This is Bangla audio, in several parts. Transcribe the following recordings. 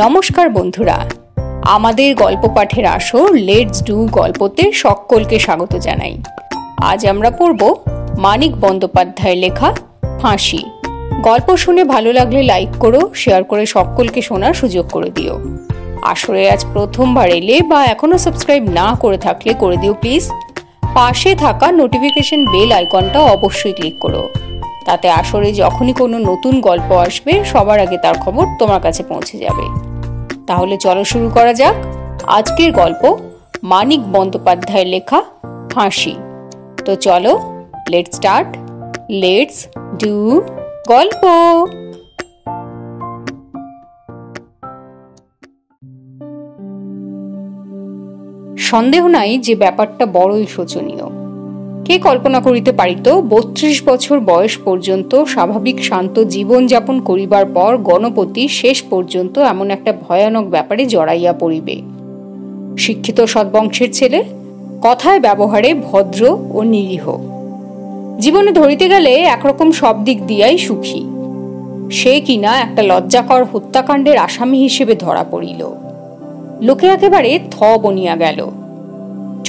নমস্কার বন্ধুরা, আমাদের গল্প পাঠের আসর লেটস ডু গল্পতে সকলকে স্বাগত জানাই। আজ আমরা পড়ব মানিক বন্দ্যোপাধ্যায়ের লেখা ফাঁসি। গল্প শুনে ভালো লাগলে লাইক করো, শেয়ার করে সকলকে শোনার সুযোগ করে দিও। আসরে আজ প্রথমবার এলে বা এখনো সাবস্ক্রাইব না করে থাকলে করে দিও প্লিজ। পাশে থাকা নোটিফিকেশন বেল আইকনটা অবশ্যই ক্লিক করো, তাতে আসরে যখনই কোনো নতুন গল্প আসবে সবার আগে তার খবর তোমার কাছে পৌঁছে যাবে। তাহলে চলো শুরু করা যাক আজকের গল্প, মানিক বন্দ্যোপাধ্যায়ের লেখা ফাঁসি। তো চলো, লেটস স্টার্ট, লেটস ডু গল্প। সন্দেহ নাই যে ব্যাপারটা বড়ই শোচনীয়। কে কল্পনা করিতে পারিত ৩২ বছর বয়স পর্যন্ত স্বাভাবিক শান্ত জীবন যাপন করিবার পর গণপতি শেষ পর্যন্ত এমন একটা ভয়ানক ব্যাপারে জড়াইয়া পড়িবে। শিক্ষিত সদ্বংশের ছেলে, কথায় ব্যবহারে ভদ্র ও নিরীহ, জীবনে ধরিতে গেলে একরকম সব দিক দিয়াই সুখী, সে কিনা একটা লজ্জাকর হত্যাকাণ্ডের আসামি হিসেবে ধরা পড়িল। লোকে একেবারে থ বনিয়া গেল।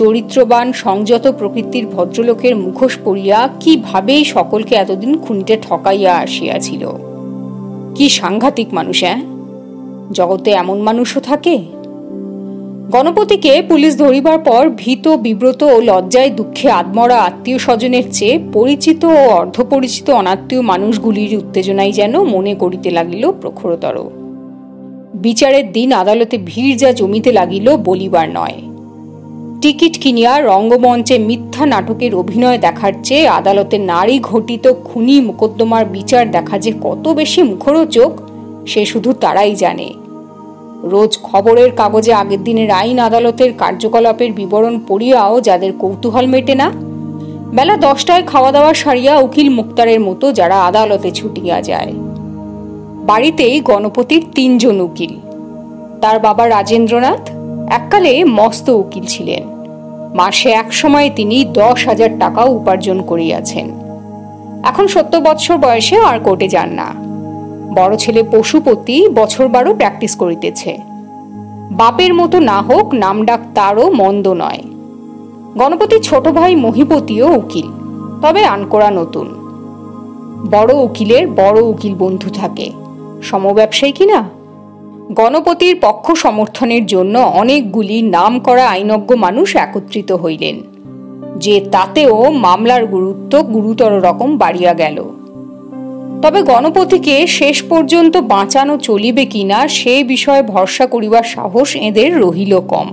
চরিত্রবান সংযত প্রকৃতির ভদ্রলোকের মুখোশ পরিয়া কিভাবেই সকলকে এতদিন খুনিতে ঠকাইয়া আসিয়াছিল। কি সাংঘাতিক মানুষ! জগতে এমন মানুষও থাকে? গণপতিকে পুলিশ ধরিবার পর ভীত, বিব্রত ও লজ্জায় দুঃখে আদমরা আত্মীয় স্বজনের চেয়ে পরিচিত ও অর্ধপরিচিত অনাত্মীয় মানুষগুলির উত্তেজনাই যেন মনে করিতে লাগিল প্রখরতর। বিচারের দিন আদালতে ভিড় যা জমিতে লাগিল বলিবার নয়। টিকিট কিনিয়া রঙ্গমঞ্চে মিথ্যা নাটকের অভিনয় দেখার চেয়ে আদালতে নারী ঘটিত খুনি মোকদ্দমার বিচার দেখা যে কত বেশি মুখরোচক সে শুধু তারাই জানে। রোজ খবরের কাগজে আগের দিনের আইন আদালতের কার্যকলাপের বিবরণ পড়িয়াও যাদের কৌতূহল মেটে না, বেলা 10টায় খাওয়া দাওয়া সারিয়া উকিল মুক্তারের মতো যারা আদালতে ছুটিয়া যায়। বাড়িতেই গণপতির 3 জন উকিল। তার বাবা রাজেন্দ্রনাথ এককালে মস্ত উকিল ছিলেন। মাসে এক সময় তিনি 10,000 টাকা উপার্জন করিয়াছেন। এখন 70 বৎসর বয়সে আর কোর্টে যান না। বড় ছেলে পশুপতি বছর 12 প্র্যাকটিস করিতেছে। বাপের মতো না হোক, নামডাক তারও মন্দ নয়। গণপতির ছোট ভাই মহিপতিও উকিল, তবে আনকোড়া নতুন। বড় উকিলের বড় উকিল বন্ধু থাকে, সমব্যবসায়ী কিনা। গণপতির পক্ষ সমর্থনের জন্য অনেকগুলি নামকরা আইনজ্ঞ মানুষ একত্রিত হইলেন, যে তাতেও মামলার গুরুত্ব গুরুতর রকম বাড়িয়া গেল। তবে গণপতিকে শেষ পর্যন্ত বাঁচানো চলিবে কিনা সে বিষয়ে ভরসা করিবার সাহস এদের রহিল কম।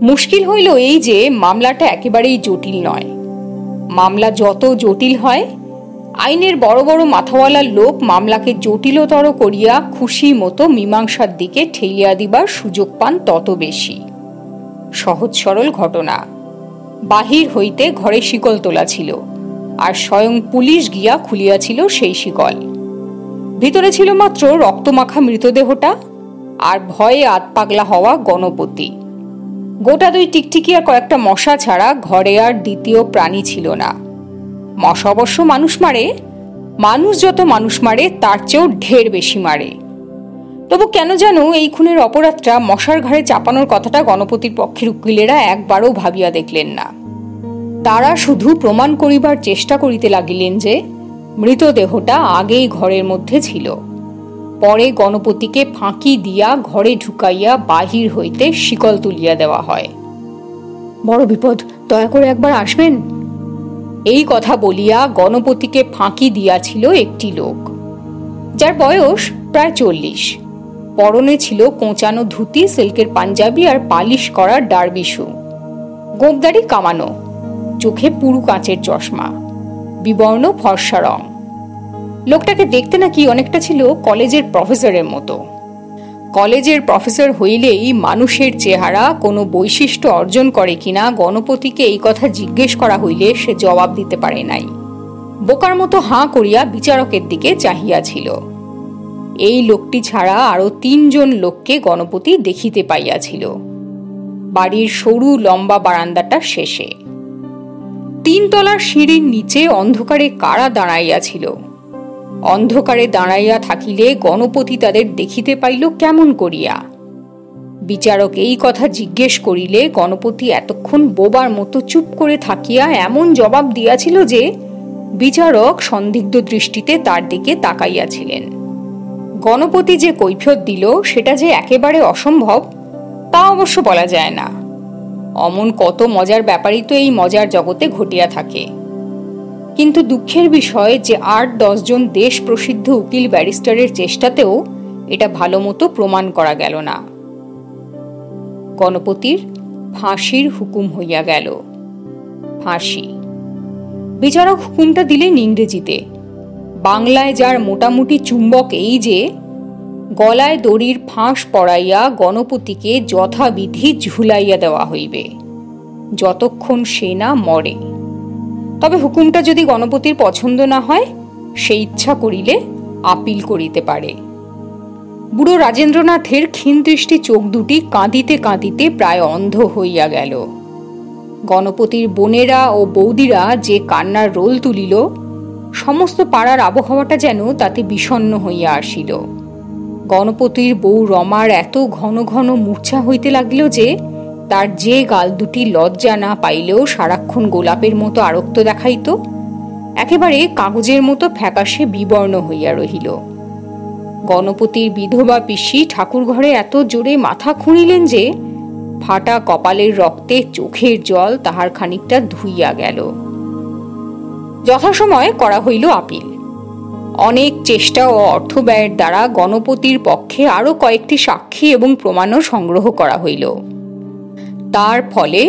মুশকিল হইল এই যে মামলাটা একেবারেই জটিল নয়। মামলা যত জটিল হয়, আইনের বড় বড় মাথাওয়ালা লোক মামলাকে জটিলতর করিয়া খুশি মতো মীমাংসার দিকে ঠেলিয়া দিবার সুযোগ পান তত বেশি। সহজ সরল ঘটনা। বাহির হইতে ঘরে শিকল তোলা ছিল, আর স্বয়ং পুলিশ গিয়া খুলিয়াছিল সেই শিকল। ভিতরে ছিল মাত্র রক্তমাখা মৃতদেহটা আর ভয়ে আতপাগলা হওয়া গণপতি। গোটা 2 টিকটিকি আর কয়েকটা মশা ছাড়া ঘরে আর দ্বিতীয় প্রাণী ছিল না। মশা অবশ্য মানুষ মারে, মানুষ যত মানুষ মারে তার চেয়েও ঢের বেশি মারে। তবু কেন যেন এই খুনের অপরাধটা মশার ঘাড়ে চাপানোর কথাটা গণপতির পক্ষের উকিলেরা একবারও ভাবিয়া দেখলেন না। তারা শুধু প্রমাণ করিবার চেষ্টা করিতে লাগিলেন যে মৃতদেহটা আগেই ঘরের মধ্যে ছিল। পরে গণপতিকে ফাঁকি দিয়া ঘরে ঢুকাইয়া বাহির হইতে শিকল তুলিয়া দেওয়া হয়। বড় বিপদ, দয়া করে একবার আসবেন। এই কথা বলিয়া গণপতিকে ফাঁকি দিয়াছিল একটি লোক, যার বয়স প্রায় 40। পরনে ছিল কোঁচানো ধুতি, সিল্কের পাঞ্জাবি আর পালিশ করা ডার্বি শু, গোঁপদাড়ি কামানো, চোখে পুরু কাঁচের চশমা, বিবর্ণ ফর্সা রং। লোকটাকে দেখতে নাকি অনেকটা ছিল কলেজের প্রফেসরের মতো। কলেজের প্রফেসর হইলেই মানুষের চেহারা কোনো বৈশিষ্ট্য অর্জন করে কিনা গণপতিকে এই কথা জিজ্ঞেস করা হইলে সে জবাব দিতে পারে নাই। বোকার মতো হাঁ করিয়া বিচারকের দিকে চাহিয়াছিল। এই লোকটি ছাড়া আরো 3 জন লোককে গণপতি দেখিতে পাইয়াছিল বাড়ির সরু লম্বা বারান্দাটার শেষে। 3 তলার সিঁড়ির নিচে অন্ধকারে কারা দাঁড়াইয়াছিল। অন্ধকারে দাঁড়াইয়া থাকিলে গণপতি তাদের দেখিতে পাইল কেমন করিয়া। বিচারক এই কথা জিজ্ঞেস করিলে গণপতি এতক্ষণ বোবার মতো চুপ করে থাকিয়া এমন জবাব দিয়াছিল যে বিচারক সন্দিগ্ধ দৃষ্টিতে তার দিকে তাকাইয়াছিলেন। গণপতি যে কৈফিয়ত দিল সেটা যে একেবারে অসম্ভব তা অবশ্য বলা যায় না। অমন কত মজার ব্যাপারই তো এই মজার জগতে ঘটিয়া থাকে। কিন্তু দুঃখের বিষয় যে ৮-১০ জন দেশ প্রসিদ্ধ উকিল ব্যারিস্টারের চেষ্টাতেও এটা ভালো মতো প্রমাণ করা গেল না। গণপতির ফাঁসির হুকুম হইয়া গেল। ফাঁসি। বিচারক হুকুমটা দিলেন ইংরেজিতে। বাংলায় যার মোটামুটি চুম্বক এই যে গলায় দড়ির ফাঁস পড়াইয়া গণপতিকে যথাবিধি ঝুলাইয়া দেওয়া হইবে যতক্ষণ সে না মরে। তবে হুকুমটা যদি গণপতির পছন্দ না হয় সে ইচ্ছা করিলে আপিল করিতে পারে। বুড়ো রাজেন্দ্রনাথের ক্ষীণদৃষ্টি চোখ দুটি কাঁদিতে কাঁদিতে প্রায় অন্ধ হইয়া গেল। গণপতির বোনেরা ও বৌদিরা যে কান্নার রোল তুলিল, সমস্ত পাড়ার আবহাওয়াটা যেন তাতে বিষণ্ণ হইয়া আসিল। গণপতির বউ রমার এত ঘন ঘন মূর্ছা হইতে লাগিল যে তার যে গাল দুটি লজ্জা না পাইলেও সারাক্ষণ গোলাপের মতো আরক্ত দেখাইত, একেবারে কাগজের মতো ফ্যাকাশে বিবর্ণ হইয়া রহিল। গণপতির বিধবা পিসি ঠাকুর ঘরে এত জোরে মাথা খুঁড়িলেন যে ফাটা কপালের রক্তে চোখের জল তাহার খানিকটা ধুইয়া গেল। যথাসময়ে করা হইল আপিল। অনেক চেষ্টা ও অর্থ ব্যয়ের দ্বারা গণপতির পক্ষে আরো কয়েকটি সাক্ষী এবং প্রমাণও সংগ্রহ করা হইল। তার ফলে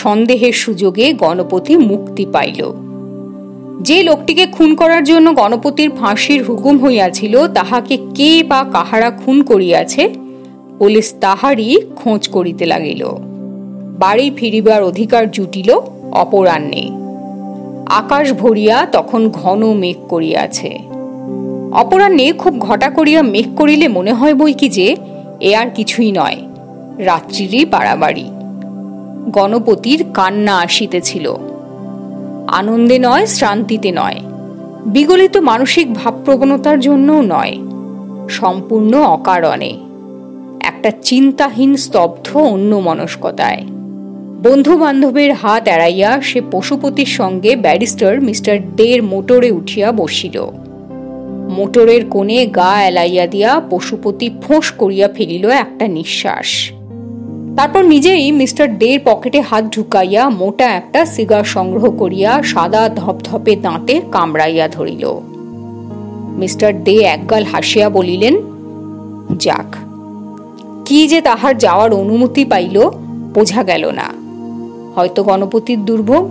সন্দেহের সুযোগে গণপতি মুক্তি পাইল। যে লোকটিকে খুন করার জন্য গণপতির ফাঁসির হুকুম হইয়াছিল তাহাকে কে বা কাহারা খুন করিয়াছে পুলিশ তাহারই খোঁজ করিতে লাগিল। বাড়ি ফিরিবার অধিকার জুটিল অপরাহ্নে। আকাশ ভরিয়া তখন ঘন মেঘ করিয়াছে। অপরাহ্নে খুব ঘটা করিয়া মেঘ করিলে মনে হয় বই কি যে এ আর কিছুই নয়, রাত্রিরই বাড়াবাড়ি। গণপতির কান্না আসিতেছিল। আনন্দে নয়, শ্রান্তিতে নয়, বিগলিত মানসিক ভাবপ্রবণতার জন্যও নয়, সম্পূর্ণ অকারণে, একটা চিন্তাহীন স্তব্ধ অন্যমনস্কতায়। বন্ধু বান্ধবের হাত এড়াইয়া সে পশুপতির সঙ্গে ব্যারিস্টার মিস্টার ডের মোটরে উঠিয়া বসিল। মোটরের কোণে গা এলাইয়া দিয়া পশুপতি ফোঁস করিয়া ফেলিল একটা নিঃশ্বাস। তারপর নিজেই মিস্টার ডের পকেটে হাত ঢুকাইয়া মোটা একটা সিগার সংগ্রহ করিয়া সাদা ধপধপে দাঁতে কামড়াইয়া ধরিল। মিস্টার ডে একগাল হাসিয়া বলিলেন, যাক, কি যে তাহার যাওয়ার অনুমতি পাইল বোঝা গেল না। হয়তো গণপতির দুর্ভোগ,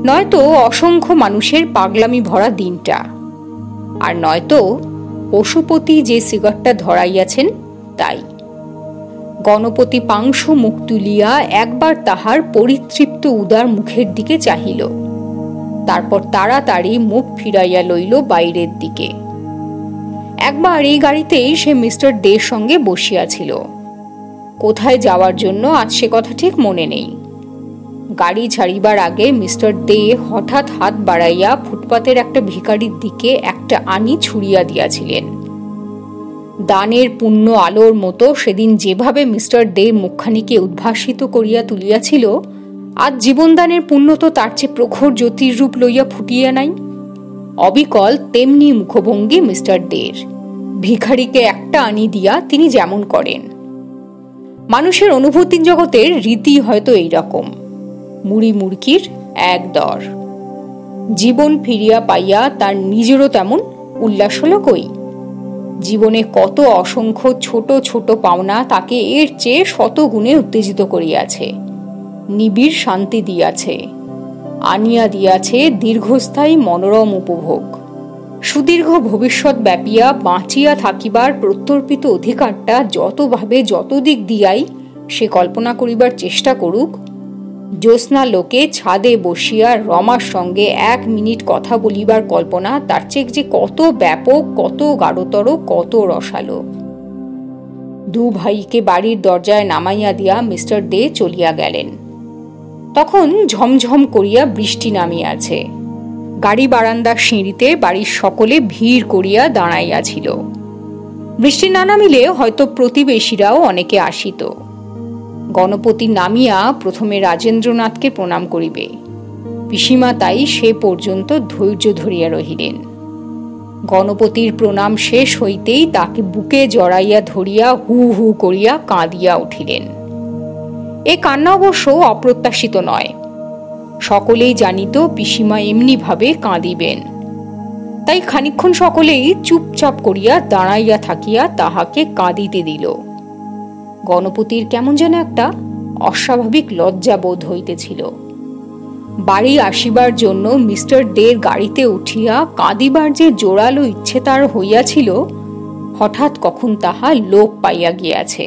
নয়তো অসংখ্য মানুষের পাগলামি ভরা দিনটা, আর নয়তো পশুপতি যে সিগারটা ধরাইয়াছেন তাই। গণপতি পাংশু মুখ তুলিয়া একবার তাহার পরিতৃপ্ত উদার মুখের দিকে চাহিল, তারপর তাড়াতাড়ি মুখ ফিরাইয়া লইল বাইরের দিকে। একবার এই গাড়িতেই সে মিস্টার ডের সঙ্গে বসিয়াছিল। কোথায় যাওয়ার জন্য আজ সে কথা ঠিক মনে নেই। গাড়ি ছাড়িবার আগে মিস্টার ডে হঠাৎ হাত বাড়াইয়া ফুটপাতের একটা ভিখারির দিকে একটা আনি ছুড়িয়া দিয়াছিলেন। দানের পুণ্য আলোর মতো সেদিন যেভাবে মিস্টার ডে মুখখানিকে উদ্ভাসিত করিয়া তুলিয়াছিল, আজ জীবনদানের পুণ্য তো তার চেয়ে প্রখর জ্যোতির রূপ লইয়া ফুটিয়া নাই। অবিকল তেমনি মুখভঙ্গি মিস্টার ডের। ভিখারিকে একটা আনি দিয়া তিনি যেমন করেন। মানুষের অনুভূতির জগতের রীতি হয়তো এইরকম, মুড়ি মুড়কির এক দর। জীবন ফিরিয়া পাইয়া তার নিজেরও তেমন উল্লাস হল কই। জীবনে কত অসংখ্য ছোট ছোট পাওনা তাকে এর চেয়ে শতগুণে উত্তেজিত করিয়াছে, নিবিড় শান্তি দিয়াছে, আনিয়া দিয়াছে দীর্ঘস্থায়ী মনোরম উপভোগ। সুদীর্ঘ ভবিষ্যৎ ব্যাপিয়া বাঁচিয়া থাকিবার প্রত্যর্পিত অধিকারটা যতভাবে যত দিক দিয়াই সে কল্পনা করিবার চেষ্টা করুক, জ্যোৎস্না লোকে ছাদে বসিয়া রমার সঙ্গে 1 মিনিট কথা বলিবার কল্পনা তার চেয়ে যে কত ব্যাপক, কত গাঢ়তর, কত রসালো। 2 ভাইকে বাড়ির দরজায় নামাইয়া দিয়া মিস্টার ডে চলিয়া গেলেন। তখন ঝমঝম করিয়া বৃষ্টি নামিয়াছে। গাড়ি বারান্দার সিঁড়িতে বাড়ির সকলে ভিড় করিয়া দাঁড়াইয়াছিল। বৃষ্টি না নামিলে হয়তো প্রতিবেশীরাও অনেকে আসিত। গণপতি নামিয়া প্রথমে রাজেন্দ্রনাথকে প্রণাম করিবে। পিসিমা তাই সে পর্যন্ত ধৈর্য ধরিয়া রহিলেন। গণপতির প্রণাম শেষ হইতেই তাকে বুকে জড়াইয়া ধরিয়া হু হু করিয়া কাঁদিয়া উঠিলেন। এ কান্না অবশ্য অপ্রত্যাশিত নয়। সকলেই জানিত পিসিমা এমনি ভাবে কাঁদিবেন, তাই খানিকক্ষণ সকলেই চুপচাপ করিয়া দাঁড়াইয়া থাকিয়া তাহাকে কাঁদিতে দিল। গণপতির কেমন যেন একটা অস্বাভাবিক লজ্জা বোধ হইতেছিল। বাড়ি আসিবার জন্য মিস্টার দের গাড়িতে উঠিয়া কাঁদিবার যে জোরালো ইচ্ছে তার হইয়াছিল, হঠাৎ কখন তাহা লোপ পাইয়া গিয়াছে।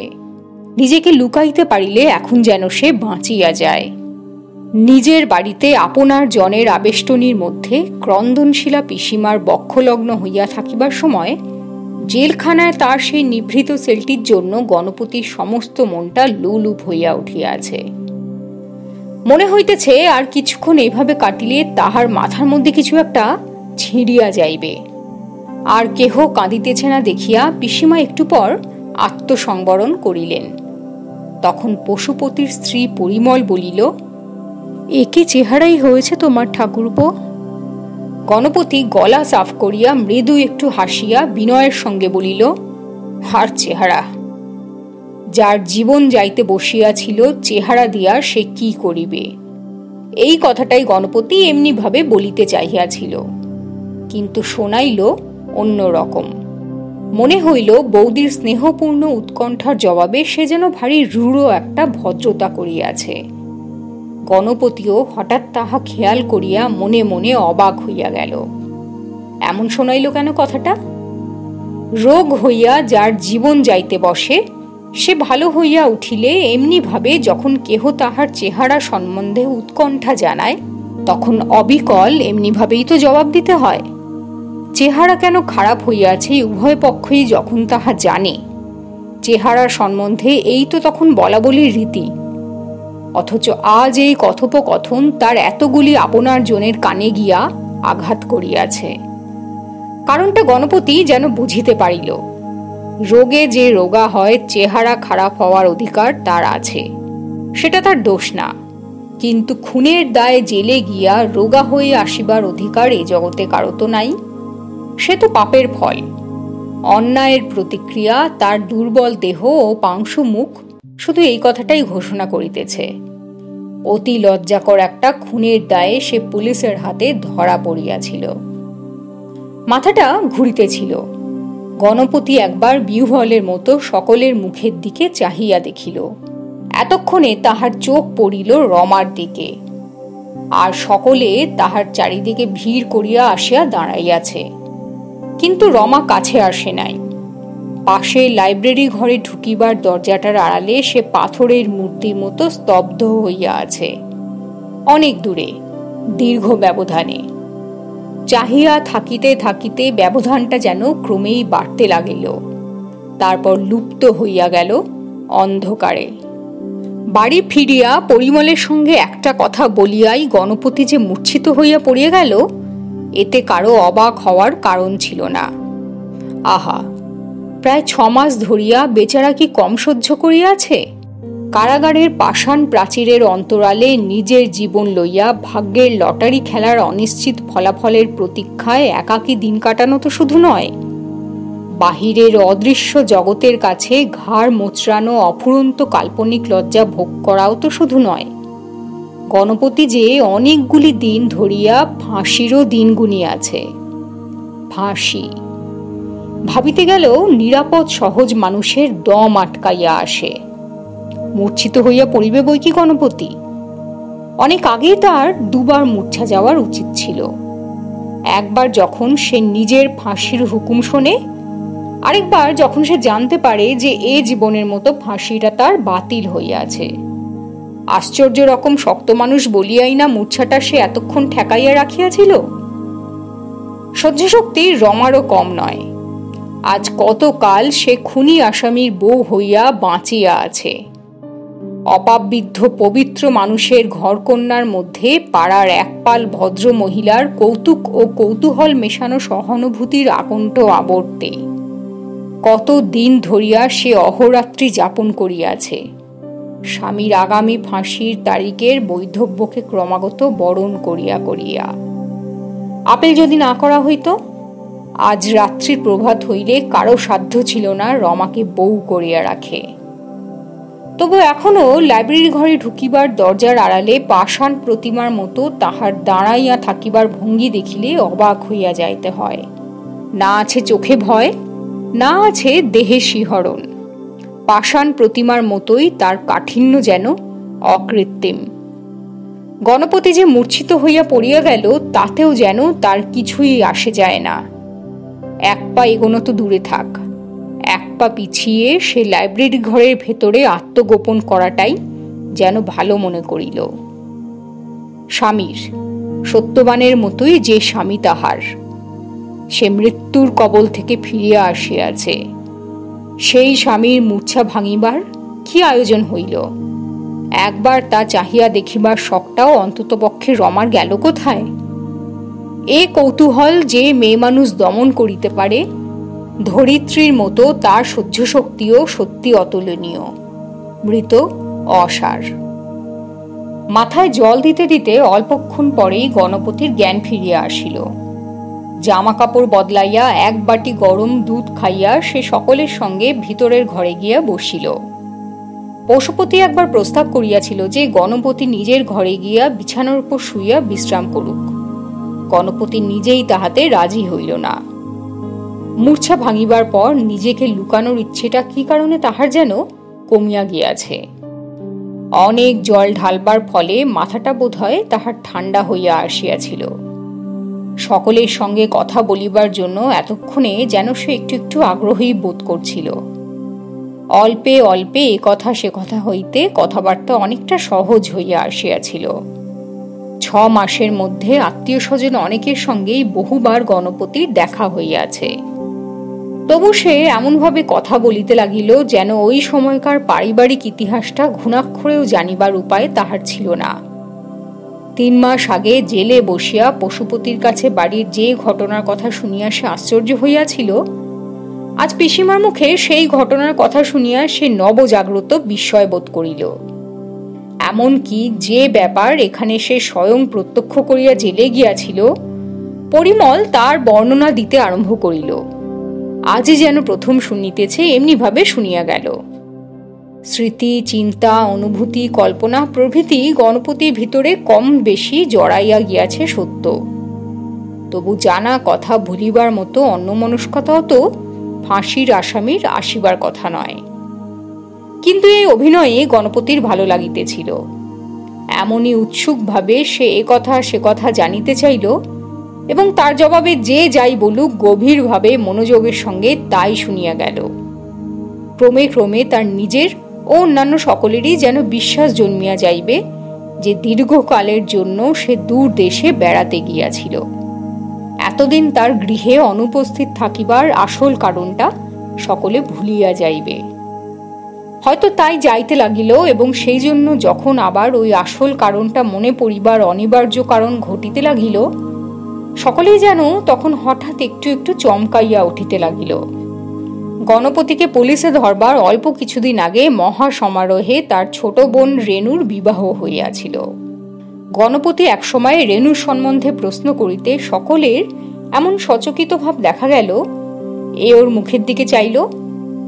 নিজেকে লুকাইতে পারিলে এখন যেন সে বাঁচিয়া যায়। নিজের বাড়িতে আপনার জনের আবেষ্টনীর মধ্যে ক্রন্দনশীলা পিসিমার বক্ষলগ্ন হইয়া থাকিবার সময় জেলখানায় তার সেই নিভৃত সেলটির জন্য গণপতির সমস্ত মনটা লুলুপ হইয়া উঠিয়াছে। মনে হইতেছে আর কিছুক্ষণ এইভাবে কাটিলে তাহার মাথার মধ্যে কিছু একটা ছিঁড়িয়া যাইবে। আর কেহ কাঁদিতেছে না দেখিয়া পিসিমা একটু পর আত্মসংবরণ করিলেন। তখন পশুপতির স্ত্রী পরিমল বলিল, একে চেহারাই হয়েছে তোমার ঠাকুরপো। গণপতি গলা সাফ করিয়া মৃদু একটু হাসিয়া বিনয়ের সঙ্গে বলিল, আর চেহারা! যার জীবন যাইতে বসিয়াছিল চেহারা দিয়া সে কি করিবে? এই কথাটাই গণপতি এমনি ভাবে বলিতে চাহিয়াছিল, কিন্তু শোনাইল অন্য রকম। মনে হইল বৌদির স্নেহপূর্ণ উৎকণ্ঠার জবাবে সে যেন ভারী রূঢ় একটা ভদ্রতা করিয়াছে। গণপতিও হঠাৎ তাহা খেয়াল করিয়া মনে মনে অবাক হইয়া গেল। এমন শোনাইল কেন কথাটা? রোগ হইয়া যার জীবন যাইতে বসে সে ভালো হইয়া উঠিলে এমনি ভাবে যখন কেহ তাহার চেহারা সম্বন্ধে উৎকণ্ঠা জানায় তখন অবিকল এমনি ভাবেই তো জবাব দিতে হয়। চেহারা কেন খারাপ হইয়াছে উভয় পক্ষই যখন তাহা জানে, চেহারার সম্বন্ধে এই তো তখন বলা বলির রীতি। অথচ আজ এই কথোপকথন তার এতগুলি আপনার জনের কানে গিয়া আঘাত করিয়াছে। কারণটা গণপতি যেন বুঝিতে পারিল। রোগে যে রোগা হয় চেহারা খারাপ হওয়ার অধিকার তার আছে, সেটা তার দোষ না। কিন্তু খুনের দায়ে জেলে গিয়া রোগা হয়ে আসিবার অধিকার এ জগতে কারো তো নাই। সে তো পাপের ফল। অন্যায়ের প্রতিক্রিয়া তার দুর্বল দেহ ও পাংশু মুখ শুধু এই কথাটাই ঘোষণা করিতেছে। অতি লজ্জাকর একটা খুনের দায়ে সে পুলিশের হাতে ধরা পড়িয়াছিল। মাথাটা ঘুরিতেছিল। গণপতি একবার বিহ্বলের মতো সকলের মুখের দিকে চাহিয়া দেখিল। এতক্ষণে তাহার চোখ পড়িল রমার দিকে, আর সকলে তাহার চারিদিকে ভিড় করিয়া আসিয়া দাঁড়াইয়াছে। কিন্তু রমা কাছে আসে নাই। পাশে লাইব্রেরি ঘরে ঢুকিবার দরজাটার আড়ালে সে পাথরের মূর্তির মতো স্তব্ধ হইয়া আছে, অনেক দূরে, দীর্ঘ ব্যবধানে। চাহিয়া থাকিতে থাকিতে ব্যবধানটা যেন ক্রমেই বাড়তে লাগিল, তারপর লুপ্ত হইয়া গেল অন্ধকারে। বাড়ি ফিরিয়া পরিমলের সঙ্গে একটা কথা বলিয়াই গণপতি যে মূর্ছিত হইয়া পড়িয়া গেল, এতে কারো অবাক হওয়ার কারণ ছিল না। আহা, প্রায় 6 মাস ধরিয়া বেচারা কি কম সহ্য করিয়াছে? কারাগারের পাষাণ প্রাচীরের অন্তরালে নিজের জীবন লইয়া ভাগ্যের লটারি খেলার অনিশ্চিত ফলাফলের প্রতীক্ষায় একাকী দিন কাটানো তো শুধু নয়, বাহিরের অদৃশ্য জগতের কাছে ঘাড় মোচড়ানো অফুরন্ত কাল্পনিক লজ্জা ভোগ করাও তো শুধু নয়। গণপতি যে অনেকগুলি দিন ধরিয়া ফাঁসিরও দিন গুনিয়াছে। ফাঁসি ভাবিতে গেলেও নিরাপদ সহজ মানুষের দম আটকাইয়া আসে। মূর্ছিত হইয়া পড়িবে বই কি গণপতি? অনেক আগেই তার 2 বার মূর্ছা যাওয়ার উচিত ছিল। একবার যখন সে নিজের ফাঁসির হুকুম শোনে, আরেকবার যখন সে জানতে পারে যে এ জীবনের মতো ফাঁসিটা তার বাতিল হইয়াছে। আশ্চর্য রকম শক্ত মানুষ বলিয়াই না মূর্ছাটা সে এতক্ষণ ঠেকাইয়া রাখিয়াছিল। সহ্যশক্তি রমারও কম নয়। আজ কতকাল সে খুনি আসামির বউ হইয়া বাঁচিয়া আছে। অপাবৃদ্ধ পবিত্র মানুষের ঘরকন্যার মধ্যে পাড়ার একপাল ভদ্র মহিলার কৌতুক ও কৌতূহল মেশানো সহানুভূতির আকণ্ঠ আবর্তে কত দিন ধরিয়া সে অহরাত্রি যাপন করিয়াছে, স্বামীর আগামী ফাঁসির তারিখের বৈধব্যকে ক্রমাগত বরণ করিয়া করিয়া। আপেল যদি না করা হইত, আজ রাত্রির প্রভাত হইলে কারো সাধ্য ছিল না রমাকে বউ করিয়া রাখে। তবু এখনো লাইব্রেরি ঘরে ঢুকিবার দরজার আড়ালে পাষাণ প্রতিমার মতো তাহার দাঁড়াইয়া থাকিবার ভঙ্গি দেখিলে অবাক হইয়া যাইতে হয়। না আছে চোখে ভয়, না আছে দেহে শিহরণ। পাষাণ প্রতিমার মতোই তার কাঠিন্য যেন অকৃত্রিম। গণপতি যে মূর্ছিত হইয়া পড়িয়া গেল, তাতেও যেন তার কিছুই আসে যায় না। এক পা এগোনো তো দূরে থাক, এক পা পিছিয়ে সে লাইব্রেরি ঘরের ভেতরে আত্মগোপন করাটাই যেন ভালো মনে করিল। স্বামীর, সত্যবানের মতোই যে স্বামী তাহার, সে মৃত্যুর কবল থেকে ফিরিয়া আসিয়াছে। সেই স্বামীর মূর্ছা ভাঙিবার কি আয়োজন হইল? একবার তা চাহিয়া দেখিবার শখটাও অন্ততপক্ষে রমার গেল কোথায়? এ কৌতূহল যে মেয়ে মানুষ দমন করিতে পারে, ধরিত্রীর মতো তার সহ্য শক্তিও সত্যি অতুলনীয়, মৃত অসার। মাথায় জল দিতে দিতে অল্পক্ষণ পরেই গণপতির জ্ঞান ফিরিয়া আসিল। জামা কাপড় বদলাইয়া এক বাটি গরম দুধ খাইয়া সে সকলের সঙ্গে ভিতরের ঘরে গিয়া বসিল। পশুপতি একবার প্রস্তাব করিয়াছিল যে গণপতি নিজের ঘরে গিয়া বিছানার উপর শুইয়া বিশ্রাম করুক। গণপতি নিজেই তাহাতে রাজি হইল না। মূর্ছা ভাঙিবার পর নিজেকে লুকানোর ইচ্ছেটা কি কারণে তাহার যেন কমিয়া গিয়াছে। অনেক জল ঢালবার ফলে মাথাটা বোধহয় তাহার ঠান্ডা হইয়া আসিয়াছিল। সকলের সঙ্গে কথা বলিবার জন্য এতক্ষণে যেন সে একটু একটু আগ্রহী বোধ করছিল। অল্পে অল্পে এ কথা সে কথা হইতে কথাবার্তা অনেকটা সহজ হইয়া আসিয়াছিল। 6 মাসের মধ্যে আত্মীয় স্বজন অনেকের সঙ্গেই বহুবার গণপতির দেখা হইয়াছে। তবু সে এমনভাবে কথা বলিতে লাগিল যেন ওই সময়কার পারিবারিক ইতিহাসটা ঘুণাক্ষরেও জানিবার উপায় তাহার ছিল না। 3 মাস আগে জেলে বসিয়া পশুপতির কাছে বাড়ির যে ঘটনার কথা শুনিয়া সে আশ্চর্য হইয়াছিল, আজ পিসিমার মুখে সেই ঘটনার কথা শুনিয়া সে নবজাগ্রত বিস্ময় বোধ করিল। এমনকি যে ব্যাপার এখানে সে স্বয়ং প্রত্যক্ষ করিয়া জেলে গিয়াছিল, পরিমল তার বর্ণনা দিতে আরম্ভ করিল। আজই যেন প্রথম শুনিতেছে এমনি ভাবে শুনিয়া গেল। স্মৃতি, চিন্তা, অনুভূতি, কল্পনা প্রভৃতি গণপতির ভিতরে কম বেশি জড়াইয়া গিয়াছে সত্য। তবু জানা কথা ভুলিবার মতো অন্যমনস্কতাও তো ফাঁসির আসামির আসিবার কথা নয়। কিন্তু এই অভিনয়ে গণপতির ভালো লাগিতেছিল। এমনই উৎসুকভাবে সে এ কথা সে কথা জানিতে চাইল এবং তার জবাবে যে যাই বলুক গভীরভাবে মনোযোগের সঙ্গে তাই শুনিয়া গেল। ক্রমে ক্রমে তার নিজের ও অন্যান্য সকলেরই যেন বিশ্বাস জন্মিয়া যাইবে যে দীর্ঘকালের জন্য সে দূর দেশে বেড়াতে গিয়াছিল। এতদিন তার গৃহে অনুপস্থিত থাকিবার আসল কারণটা সকলে ভুলিয়া যাইবে। হয়তো তাই যাইতে লাগিল এবং সেই জন্য যখন আবার ওই আসল কারণটা মনে পড়িবার অনিবার্য কারণ ঘটিতে লাগিল, সকলেই যেন তখন হঠাৎ একটু একটু চমকাইয়া উঠিতে লাগিল। গণপতিকে পুলিশে ধরবার অল্প কিছুদিন আগে মহা সমারোহে তার ছোট বোন রেণুর বিবাহ হইয়াছিল। গণপতি একসময় রেণুর সম্বন্ধে প্রশ্ন করিতে সকলের এমন সচকিত ভাব দেখা গেল, এ ওর মুখের দিকে চাইল,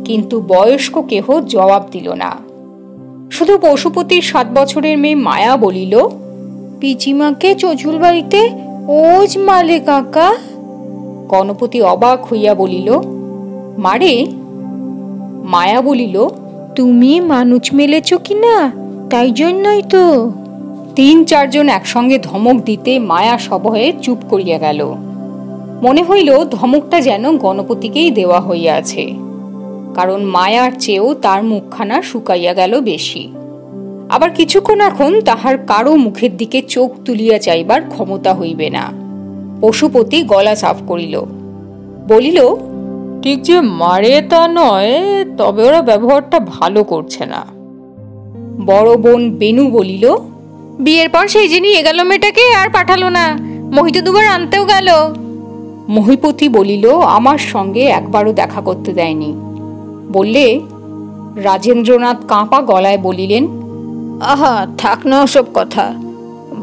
কিন্তু বয়স্ক কেহ জবাব দিল না। শুধু পশুপতির 7 বছরের মেয়ে মায়া বলিল, পিচিমাকে চচুল বাড়িতে ওজ মালে কাকা। গণপতি অবাক হইয়া বলিল, মারে? মায়া বলিল, তুমি মানুষ মেলেছ কিনা তাই জন্যই তো। 3-4 জন একসঙ্গে ধমক দিতে মায়া সভয়ে চুপ করিয়া গেল। মনে হইল ধমকটা যেন গণপতিকেই দেওয়া হইয়াছে, কারণ মায়ার চেয়েও তার মুখখানা শুকাইয়া গেল বেশি। আবার কিছুক্ষণ এখন তাহার কারো মুখের দিকে চোখ তুলিয়া চাইবার ক্ষমতা হইবে না। পশুপতি গলা সাফ করিল, বলিল, ঠিক যে মারে তা নয়, তবে ওরা ব্যবহারটা ভালো করছে না। বড় বোন বেনু বলিল, বিয়ের পর সেই যে নিয়ে গেল মেয়েটাকে আর পাঠালো না, মোহিত দুবার আনতেও গেল। মহিপতি বলিল, আমার সঙ্গে একবারও দেখা করতে দেয়নি। বললে রাজেন্দ্রনাথ কাঁপা গলায় বলিলেন, আহা, থাক না ওসব কথা।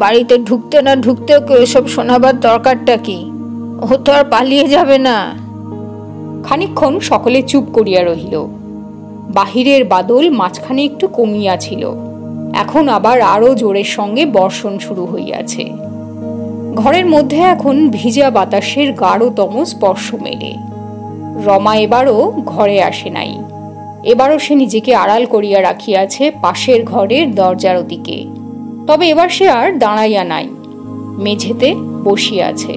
বাড়িতে ঢুকতে না ঢুকতেও কেউ এসব শোনাবার দরকারটা কি? ও তো আর পালিয়ে যাবে না। খানিকক্ষণ সকলে চুপ করিয়া রহিল। বাহিরের বাদল মাঝখানে একটু কমিয়াছিল, এখন আবার আরো জোরের সঙ্গে বর্ষণ শুরু হইয়াছে। ঘরের মধ্যে এখন ভিজা বাতাসের গাঢ়তম স্পর্শ মেলে। রমা এবারও ঘরে আসে নাই। এবারও সে নিজেকে আড়াল করিয়া রাখিয়াছে পাশের ঘরের দরজার দিকে। তবে এবার সে আর দাঁড়াইয়া নাই, মেঝেতে বসিয়াছে।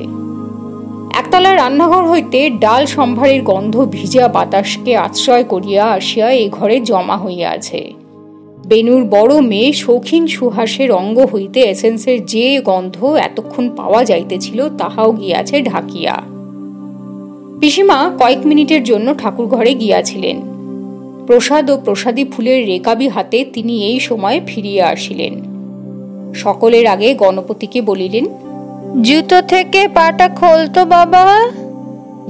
একতলা রান্নাঘর হইতে ডাল সম্ভারের গন্ধ ভিজা বাতাসকে আশ্রয় করিয়া আসিয়া এ ঘরে জমা হইয়াছে। বেনুর বড় মেয়ে শৌখিন সুহাসের অঙ্গ হইতে এসেন্সের যে গন্ধ এতক্ষণ পাওয়া যাইতেছিল তাহাও গিয়াছে ঢাকিয়া। পিসিমা কয়েক মিনিটের জন্য ঠাকুর ঘরে গিয়াছিলেন। প্রসাদ ও প্রসাদী ফুলের রেকাবি হাতে তিনি এই সময় ফিরিয়া আসিলেন। সকলের আগে গণপতিকে বলিলেন, জুতো থেকে পাটা খোলতো বাবা।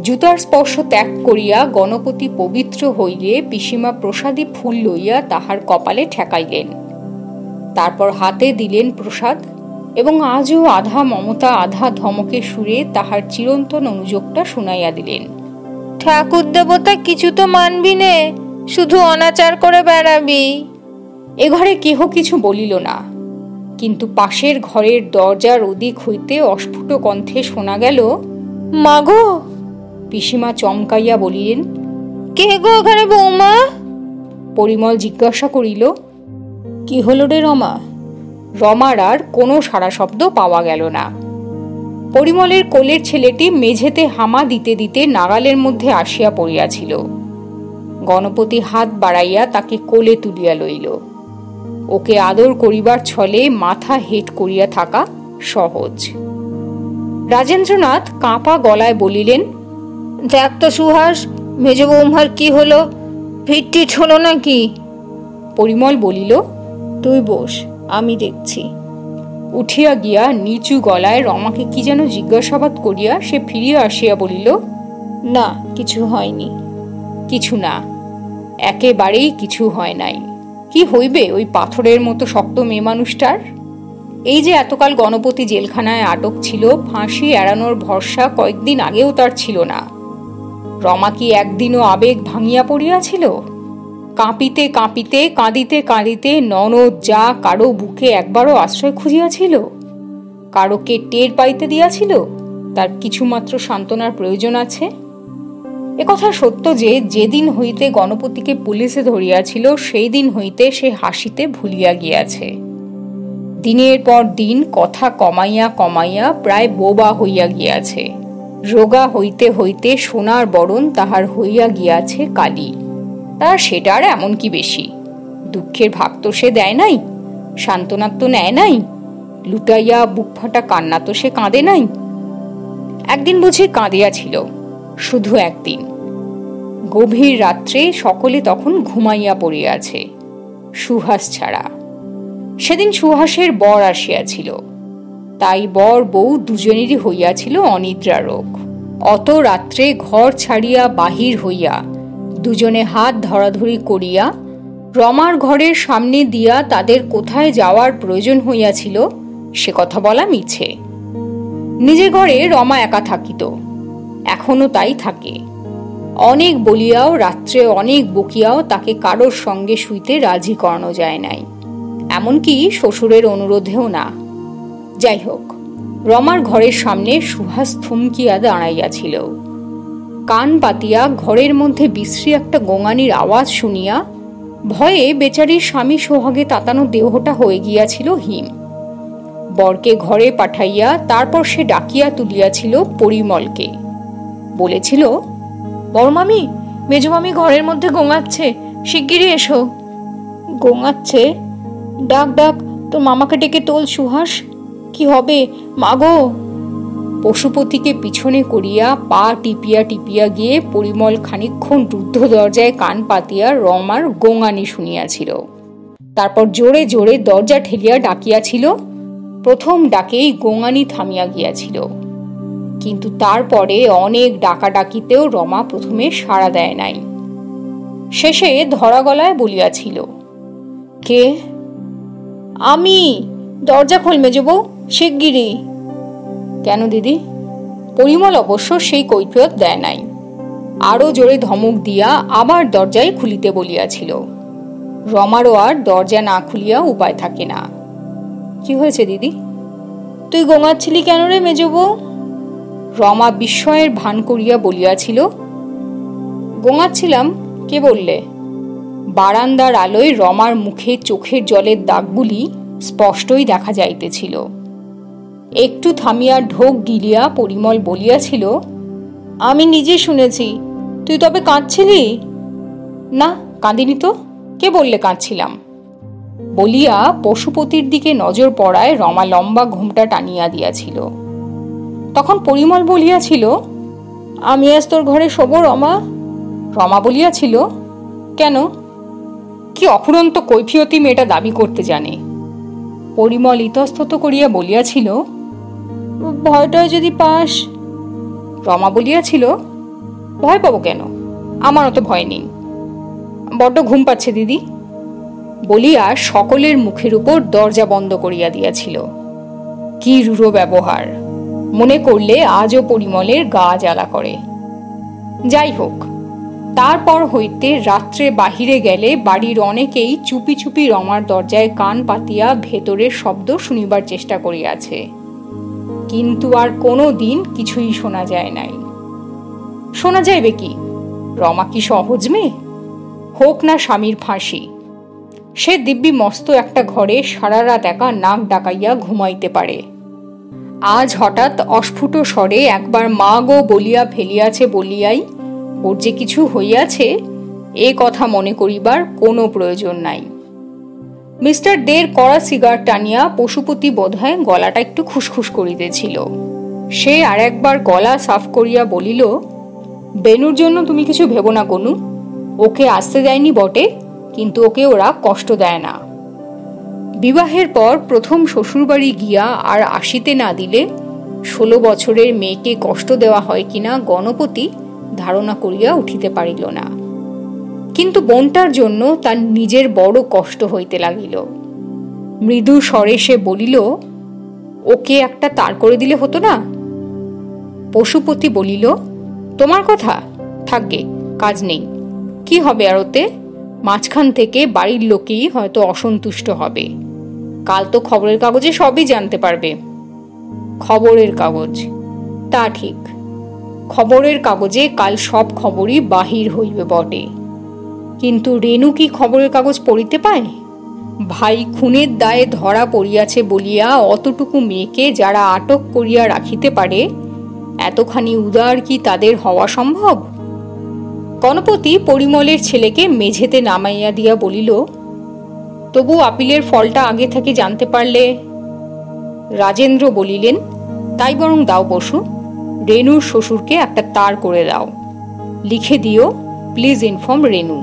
জুতার স্পর্শ ত্যাগ করিয়া গণপতি পবিত্র হইলে পিসিমা প্রসাদী ফুল লইয়া তাহার কপালে ঠেকাইলেন। তারপর হাতে দিলেন প্রসাদ এবং আজও আধা মমতা আধা ধমকে সুরে তাহার চিরন্তন অনুযোগটা শুনাইয়া দিলেন। ঠাকুর দেবতা কিছু তো মানবি নে, শুধু অনাচার করে বেড়াবি। এ ঘরে কেহ কিছু বলিল না, কিন্তু পাশের ঘরের দরজার ওদিক হইতে অস্ফুট কণ্ঠে শোনা গেল, মাগো। পিসিমা চমকাইয়া বলিলেন, কে গো ঘরে বৌমা? পরিমল জিজ্ঞাসা করিল, কি হলো রে রমা? রমার আর কোনো সাড়া শব্দ পাওয়া গেল না। পরিমলের কোলের ছেলেটি মেঝেতে হামা দিতে দিতে নাগালের মধ্যে আসিয়া পড়িয়াছিল। গণপতি হাত বাড়াইয়া তাকে কোলে তুলিয়া লইল। ওকে আদর করিবার ছলে মাথা হেট করিয়া থাকা সহজ। রাজেন্দ্রনাথ কাঁপা গলায় বলিলেন, দেখ তো সুহাস, মেজ বৌমার কি হলো? ফিটটিট হলো নাকি? পরিমল বলিল, তুই বস, আমি দেখছি। উঠিয়া গিয়া নিচু গলায় রমাকে কি যেন জিজ্ঞাসাবাদ করিয়া সে ফিরিয়া আসিয়া বলিল, না, কিছু হয়নি। কিছু না, একেবারেই কিছু হয় নাই। কি হইবে ওই পাথরের মতো শক্ত মেয়ে মানুষটার? এই যে এতকাল গণপতি জেলখানায় আটক ছিল, ফাঁসি এড়ানোর ভরসা কয়েকদিন আগেও তার ছিল না। রমা কি একদিনও আবেগ ভাঙিয়া পড়িয়াছিল? কাঁপিতে কাঁপিতে কাঁদিতে কাঁদিতে ননদ যা কারো বুকে একবারও আশ্রয় খুঁজিয়াছিল? কারোকে টের পাইতে দিয়াছিল তার কিছুমাত্র সান্ত্বনার প্রয়োজন আছে? একথা সত্য যে যেদিন হইতে গণপতিকে পুলিশে ধরিয়াছিল সেই দিন হইতে সে হাসিতে ভুলিয়া গিয়াছে। দিনের পর দিন কথা কমাইয়া কমাইয়া প্রায় বোবা হইয়া গিয়াছে। রোগা হইতে হইতে সোনার বরণ তাহার হইয়া গিয়াছে কালি। তার সেটার এমন কি বেশি? দুঃখের ভাগ তো সে দেয় নাই, সান্ত্বনা তো নেয় নাই, লুটাইয়া বুক ফাটা কান্না তো সে কাঁদে নাই। একদিন বুঝি কাঁদিয়াছিল, শুধু একদিন। গভীর রাত্রে সকলে তখন ঘুমাইয়া পড়িয়াছে, সুহাস ছাড়া। সেদিন সুহাসের বর আসিয়াছিল, তাই বর বউ দুজনেরই হইয়াছিল অনিদ্রা রোগ। অত রাত্রে ঘর ছাড়িয়া বাহির হইয়া দুজনে হাত ধরাধরি করিয়া রমার ঘরের সামনে দিয়া তাদের কোথায় যাওয়ার প্রয়োজন হইয়াছিল সে কথা বলা মিছে। নিজের ঘরে রমা একা থাকিত, এখনো তাই থাকে। অনেক বলিয়াও রাত্রে অনেক বকিয়াও তাকে কারোর সঙ্গে শুইতে রাজি করানো যায় নাই, এমনকি শ্বশুরের অনুরোধেও না। যাই হোক, রমার ঘরের সামনে সুহাস থমকিয়া দাঁড়াইয়াছিল। কান পাতিয়া ঘরের মধ্যে বিশ্রী একটা গোঙানির আওয়াজ শুনিয়া ভয়ে বেচারির স্বামী সোহাগে তাতানো দেহটা হয়ে গিয়াছিল হিম। বরকে ঘরে পাঠাইয়া তারপর সে ডাকিয়া তুলিয়াছিল পরিমলকে। বলেছিল, বড়মামি, মেজমামি ঘরের মধ্যে গোঙাচ্ছে, শিগগিরই এসো। গোঙাচ্ছে? ডাক ডাক, তোর মামাকে ডেকে তোল সুহাস। কি হবে মাগো? পশুপতিকে পিছনে করিয়া পা টিপিয়া টিপিয়া গিয়ে পরিমল খানিকক্ষণ রুদ্ধ দরজায় কান পাতিয়া রমার গোঙানি শুনিয়াছিল। তারপর জোরে জোরে দরজা ঠেলিয়া ডাকিয়াছিল। প্রথম ডাকেই গোঙানি থামিয়া গিয়াছিল, কিন্তু তারপরে অনেক ডাকাডাকিতেও রমা প্রথমে সাড়া দেয় নাই। শেষে ধরা গলায় বলিয়াছিল, কে? আমি, দরজা খোল মেজবউ, শিগগিরি। কেন দিদি? পরিমল অবশ্য সেই কৈফিয়ত দেয় নাই, আরো জোরে ধমক দিয়া আবার দরজায় খুলিতে বলিয়াছিল। রমারও আর দরজা না খুলিয়া উপায় থাকে না। কি হয়েছে দিদি? তুই গোঙাচ্ছিলি কেন রে মেজবউ? রমা বিস্ময়ের ভান করিয়া বলিয়াছিল, গোঙাচ্ছিলাম। কে বললে? বারান্দার আলোয় রমার মুখে চোখের জলের দাগগুলি স্পষ্টই দেখা যাইতেছিল। একটু থামিয়া ঢোক গিলিয়া পরিমল বলিয়াছিল, আমি নিজে শুনেছি। তুই তবে কাঁদছিলি? না, কাঁদিনি তো। কে বললে কাঁদছিলাম? বলিয়া পশুপতির দিকে নজর পড়ায় রমা লম্বা ঘুমটা টানিয়া দিয়াছিল। তখন পরিমল বলিয়াছিল, আমি আজ তোর ঘরে শোব রমা। রমা বলিয়াছিল, কেন? কি অফুরন্ত কৈফিয়তি মেয়েটা দাবি করতে জানে। পরিমল ইতস্তত করিয়া বলিয়াছিল, ভয়টায় যদি পাস। রমা বলিয়াছিল, ভয় পাবো কেন? আমার অত ভয় নেই। বড্ড ঘুম পাচ্ছে দিদি। বলিয়া সকলের মুখের উপর দরজা বন্ধ করিয়া দিয়াছিল। কি রূঢ় ব্যবহার! মনে করলে আজও পরিমলের গা জ্বালা করে। যাই হোক, তারপর হইতে রাত্রে বাহিরে গেলে বাড়ির অনেকেই চুপি চুপি রমার দরজায় কান পাতিয়া ভেতরের শব্দ শুনিবার চেষ্টা করিয়াছে, কিন্তু আর কোনো দিন কিছুই শোনা যায় নাই। শোনা যাইবে কি? রমা কি সহজ মেয়ে? হোক না স্বামীর ফাঁসি, সে দিব্যি মস্ত একটা ঘরে সারা রাত একা নাক ডাকাইয়া ঘুমাইতে পারে। আজ হঠাৎ অস্ফুট স্বরে একবার মা গো বলিয়া ফেলিয়াছে বলিয়াই ওর যে কিছু হইয়াছে এ কথা মনে করিবার কোনো প্রয়োজন নাই। মিস্টার দের কড়া সিগার টানিয়া পশুপতি বোধহয় গলাটা একটু খুসখুস করিতেছিল। সে আর একবার গলা সাফ করিয়া বলিল, বেনুর জন্য তুমি কিছু ভেবো না কনু। ওকে আসতে দেয়নি বটে, কিন্তু ওকে ওরা কষ্ট দেয় না। বিবাহের পর প্রথম শ্বশুরবাড়ি গিয়া আর আসিতে না দিলে 16 বছরের মেয়েকে কষ্ট দেওয়া হয় কিনা গণপতি ধারণা করিয়া উঠিতে পারিল না। কিন্তু বোনটার জন্য তার নিজের বড় কষ্ট হইতে লাগিল। মৃদু স্বরে সে বলিল, ওকে একটা তার করে দিলে হতো না? পশুপতি বলিল, তোমার কথা থাকবে, কাজ নেই। কি হবে আর ওতে? মাঝখান থেকে বাড়ির লোকেই হয়তো অসন্তুষ্ট হবে। কাল তো খবরের কাগজে সবই জানতে পারবে। খবরের কাগজ? তা ঠিক, খবরের কাগজে কাল সব খবরই বাহির হইবে বটে, কিন্তু রেণু কি খবরের কাগজ পড়িতে পায়? ভাই খুনের দায়ে ধরা পড়িয়াছে বলিয়া অতটুকু মেয়েকে যারা আটক করিয়া রাখিতে পারে, এতখানি উদার কি তাদের হওয়া সম্ভব? গণপতি পরিমলের ছেলেকে মেঝেতে নামাইয়া দিয়া বলিল, তবু আপিলের ফলটা আগে থেকে জানতে পারলে। রাজেন্দ্র বলিলেন, তাই বরং দাও বসু, রেণুর শ্বশুরকে একটা তার করে দাও। লিখে দিও, প্লিজ ইনফর্ম রেণু,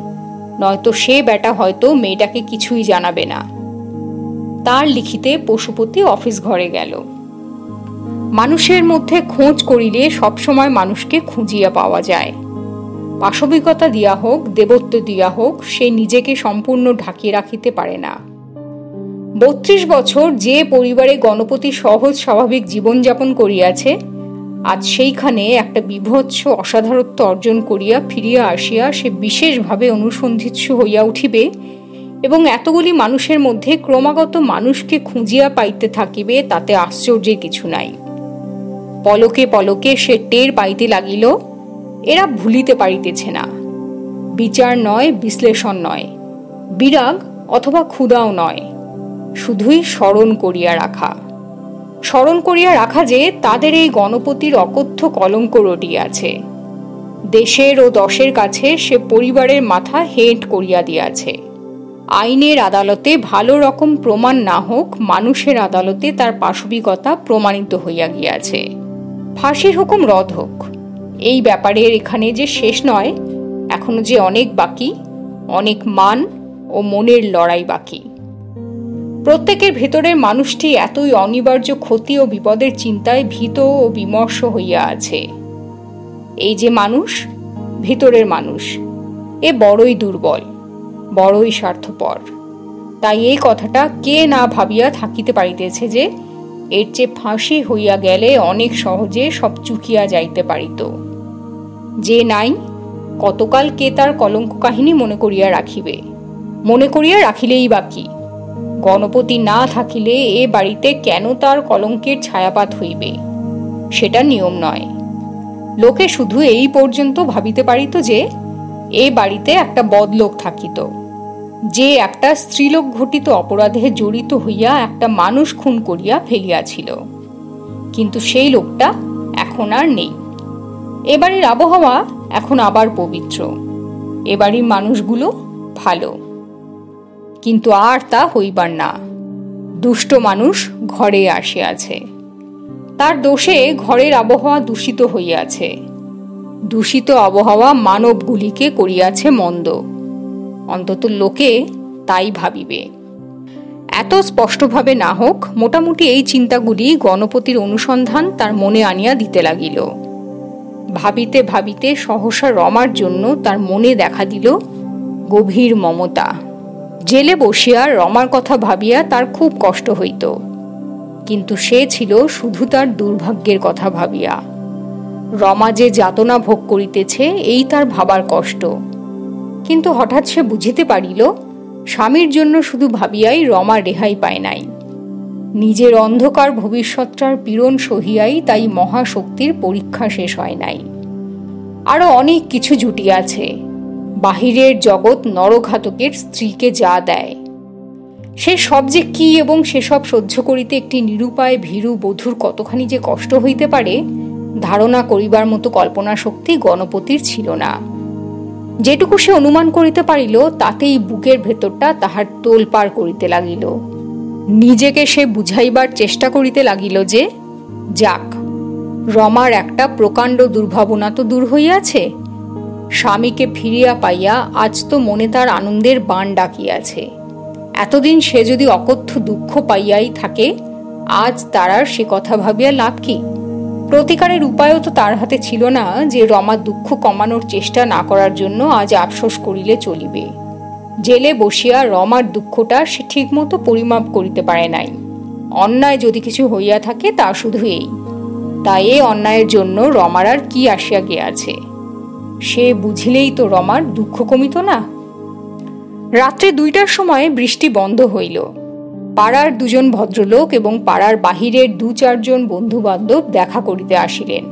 নয়তো সে বেটা হয়তো মেয়েটাকে কিছুই জানাবে না। তার লিখিতে পশুপতি অফিস ঘরে গেল। মানুষের মধ্যে খোঁজ করিলে সবসময় মানুষকে খুঁজিয়া পাওয়া যায়। পাশবিকতা দিয়া হোক, দেবত্ব দিয়া হোক, সে নিজেকে সম্পূর্ণ ঢাকিয়ে রাখিতে পারে না। 32 বছর যে পরিবারে গণপতি সহজ স্বাভাবিক জীবনযাপন করিয়াছে, আজ সেইখানে একটা বিভৎস অসাধারত্ব অর্জন করিয়া ফিরিয়া আসিয়া সে বিশেষভাবে অনুসন্ধিৎসু হইয়া উঠিবে এবং এতগুলি মানুষের মধ্যে ক্রমাগত মানুষকে খুঁজিয়া পাইতে থাকিবে, তাতে আশ্চর্যের কিছু নাই। পলকে পলকে সে টের পাইতে লাগিল, এরা ভুলিতে পারিতেছে না। বিচার নয়, বিশ্লেষণ নয়, বিরাগ অথবা ক্ষুধাও নয়, শুধুই স্মরণ করিয়া রাখা। স্মরণ করিয়া রাখা যে তাদের এই গণপতির অকথ্য কলঙ্ক রটিয়াছে। দেশের ও দশের কাছে সে পরিবারের মাথা হেঁট করিয়া দিয়াছে। আইনের আদালতে ভালো রকম প্রমাণ না হোক, মানুষের আদালতে তার পাশবিকতা প্রমাণিত হইয়া গিয়াছে। ফাঁসির হুকুম রদ হোক, এই ব্যাপারের এখানে যে শেষ নয়, এখনো যে অনেক বাকি, অনেক মান ও মনের লড়াই বাকি। প্রত্যেকের ভেতরের মানুষটি এতই অনিবার্য ক্ষতি ও বিপদের চিন্তায় ভীত ও বিমর্ষ হইয়া আছে। এই যে মানুষ, ভেতরের মানুষ, এ বড়ই দুর্বল, বড়ই স্বার্থপর। তাই এই কথাটা কে না ভাবিয়া থাকিতে পারিতেছে যে এর চেয়ে ফাঁসি হইয়া গেলে অনেক সহজে সব চুকিয়া যাইতে পারিত। যে নাই, কতকাল কে তার কলঙ্ক কাহিনী মনে করিয়া রাখিবে? মনে করিয়া রাখিলেই বাকি, গণপতি না থাকিলে এ বাড়িতে কেন তার কলঙ্কের ছায়াপাত হইবে সেটা নিয়ম নয়। লোকে শুধু এই পর্যন্ত ভাবিতে পারিত যে এ বাড়িতে একটা বদলোক থাকিত, যে একটা স্ত্রীলোক ঘটিত অপরাধে জড়িত হইয়া একটা মানুষ খুন করিয়া ফেলিয়াছিল। কিন্তু সেই লোকটা এখন আর নেই। এ বাড়ির আবহাওয়া এখন আবার পবিত্র, এ বাড়ির মানুষগুলো ভালো। কিন্তু আর তা হইবার না। দুষ্ট মানুষ ঘরে আসিয়াছে, তার দোষে ঘরের আবহাওয়া দূষিত হইয়াছে। দূষিত আবহাওয়া মানবগুলিকে করিয়াছে মন্দ, অন্তত লোকে তাই ভাবিবে। এত স্পষ্টভাবে না হোক, মোটামুটি এই চিন্তাগুলি গণপতির অনুসন্ধান তার মনে আনিয়া দিতে লাগিল। ভাবিতে ভাবিতে সহসা রমার জন্য তার মনে দেখা দিল গভীর মমতা। জেলে বসিয়া রমার কথা ভাবিয়া তার খুব কষ্ট হইত, কিন্তু সে ছিল শুধু তার দুর্ভাগ্যের কথা ভাবিয়া। রমা যে যাতনা ভোগ করিতেছে এই তার ভাবার কষ্ট। কিন্তু হঠাৎ সে বুঝিতে পারিল, স্বামীর জন্য শুধু ভাবিয়াই রমা রেহাই পায় নাই। নিজের অন্ধকার ভবিষ্যৎটার পীড়ন সহিয়াই তাই মহাশক্তির পরীক্ষা শেষ হয় নাই। আরো অনেক কিছু জুটিয়াছে। বাহিরের জগৎ নরঘাতকের স্ত্রীকে যা দেয়, সে সব যে কি এবং সেসব সহ্য করিতে একটি নিরুপায় ভীরু বধূর কতখানি যে কষ্ট হইতে পারে ধারণা করিবার মতো কল্পনা শক্তি গণপতির ছিল না। যেটুকু সে অনুমান করিতে পারিল তাতেই বুকের ভেতরটা তাহার তোলপাড় করিতে লাগিল। নিজেকে সে বুঝাইবার চেষ্টা করিতে লাগিল যে যাক, রমার একটা প্রকাণ্ড দুর্ভাবনা তো দূর হইয়াছে। স্বামীকে ফিরিয়া পাইয়া আজ তো মনে তার আনন্দের বাণ ডাকিয়াছে। এতদিন সে যদি অকথ্য দুঃখ পাইয়াই থাকে, আজ তার আর সে কথা ভাবিয়া লাভ কি? প্রতিকারের উপায়ও তো তার হাতে ছিল না যে রমার দুঃখ কমানোর চেষ্টা না করার জন্য আজ আফসোস করিলে চলিবে। জেলে বসিয়া রমার দুঃখটা সে ঠিকমতো পরিমাপ করিতে পারে নাই। অন্যায় যদি কিছু হইয়া থাকে তা শুধু এই, তাই এ অন্যায়ের জন্য রমার আর কি আসিয়া গিয়াছে সে বুঝিলেই তো রমার দুঃখ কমিত না। রাত্রে 2টার সময় বৃষ্টি বন্ধ হইল। পাড়ার 2জন ভদ্রলোক এবং পাড়ার বাহিরের 2-4 জন বন্ধু বান্ধব দেখা করিতে আসিলেন।